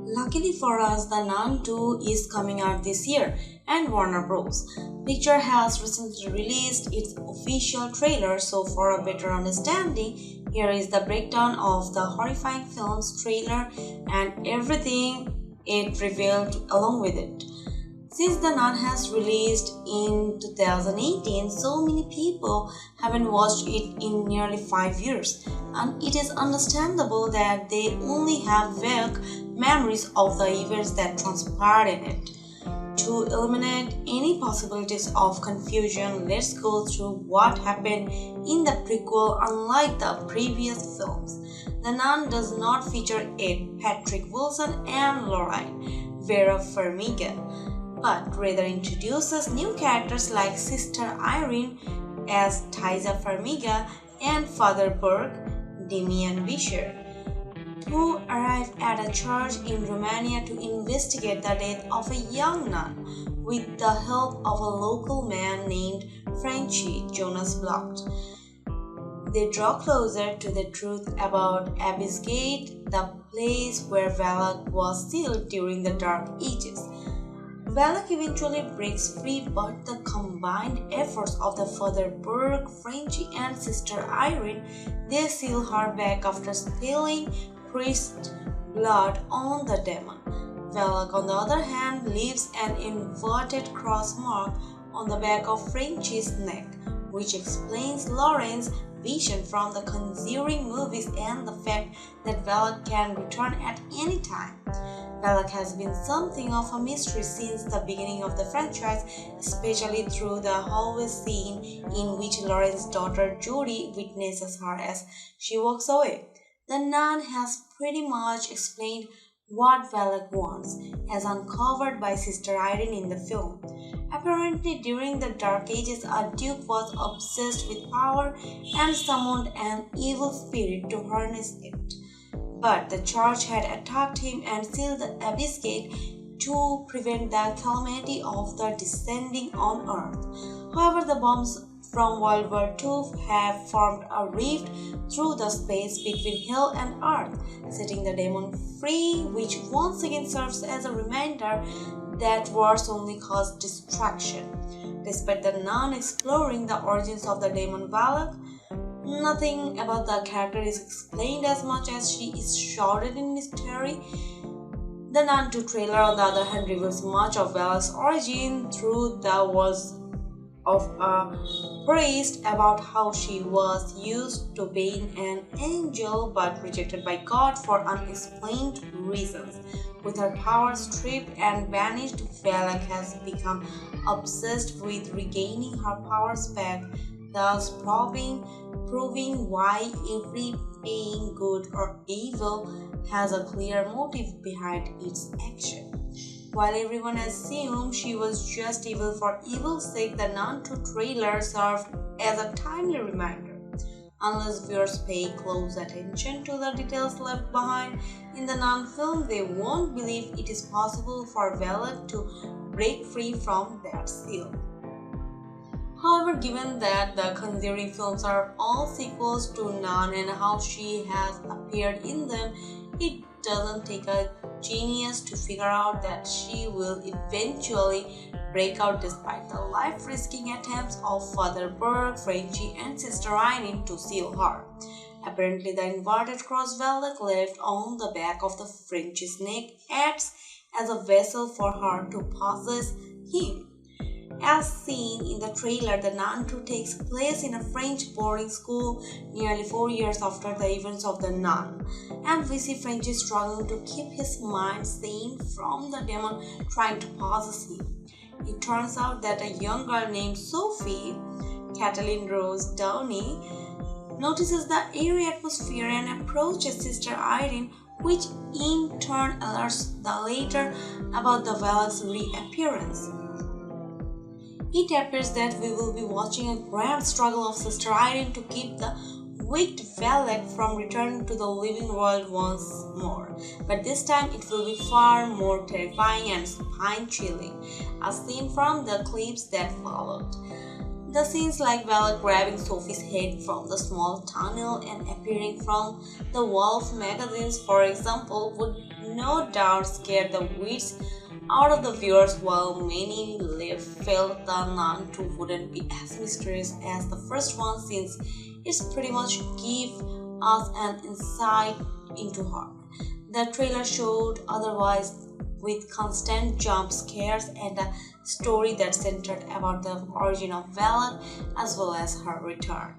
Luckily for us, The Nun 2 is coming out this year, and Warner Bros. Picture has recently released its official trailer, so for a better understanding, here is the breakdown of the horrifying film's trailer and everything it revealed along with it. Since The Nun has released in 2018, so many people haven't watched it in nearly 5 years, and it is understandable that they only have vague memories of the events that transpired in it. To eliminate any possibilities of confusion, let's go through what happened in the prequel. Unlike the previous films, The Nun does not feature Ed, Patrick Wilson, and Lorraine, Vera Farmiga, but rather introduces new characters like Sister Irene as Taissa Farmiga and Father Burke, Demian Bichir, who arrive at a church in Romania to investigate the death of a young nun with the help of a local man named Frenchie, Jonas Bloquet. They draw closer to the truth about Abyss Gate, the place where Valak was sealed during the Dark Ages. Valak eventually breaks free, but the combined efforts of the Father Burke, Frenchie, and Sister Irene, they seal her back after spilling priest's blood on the demon. Valak, on the other hand, leaves an inverted cross mark on the back of Frenchie's neck, which explains Lorraine's vision from the Conjuring movies and the fact that Valak can return at any time. Valak has been something of a mystery since the beginning of the franchise, especially through the hallway scene in which Lorraine's daughter Jodie witnesses her as she walks away. The Nun has pretty much explained what Valak wants, as uncovered by Sister Irene in the film. Apparently, during the Dark Ages, a duke was obsessed with power and summoned an evil spirit to harness it. But the church had attacked him and sealed the Abyss Gate to prevent the calamity of the descending on Earth. However, the bombs from World War II have formed a rift through the space between Hell and Earth, setting the demon free, which once again serves as a reminder that wars only cause destruction. Despite the Nun exploring the origins of the demon Valak, nothing about the character is explained as much as she is shrouded in mystery. The Nun 2 trailer, on the other hand, reveals much of Valak's origin through the words of a priest about how she was used to being an angel but rejected by God for unexplained reasons. With her power stripped and banished, Valak has become obsessed with regaining her powers back, thus proving why every being, good or evil, has a clear motive behind its action. While everyone assumed she was just evil for evil's sake, the Nun 2 trailer served as a timely reminder. Unless viewers pay close attention to the details left behind in the Nun film, they won't believe it is possible for Valak to break free from that seal. However, given that the Conjuring films are all sequels to Nun and how she has appeared in them, it doesn't take a genius to figure out that she will eventually break out despite the life-risking attempts of Father Burke, Frenchie, and Sister Irene to seal her. Apparently, the inverted cross Valak left on the back of the Frenchie's neck acts as a vessel for her to possess him. As seen in the trailer, the Nun 2 takes place in a French boarding school nearly 4 years after the events of the Nun, and we see Frenchie struggling to keep his mind sane from the demon trying to possess him. It turns out that a young girl named Sophie, Kathleen Rose Downey, notices the eerie atmosphere and approaches Sister Irene, which in turn alerts the latter about the Valak's reappearance. It appears that we will be watching a grand struggle of Sister Irene to keep the wicked Valak from returning to the living world once more, but this time it will be far more terrifying and spine-chilling, as seen from the clips that followed. The scenes like Valak grabbing Sophie's head from the small tunnel and appearing from the wall of magazines, for example, would no doubt scare the wits out of the viewers, while many felt the Nun 2 wouldn't be as mysterious as the first one, since it's pretty much give us an insight into her. The trailer showed otherwise, with constant jump scares and a story that centered about the origin of Valak as well as her return.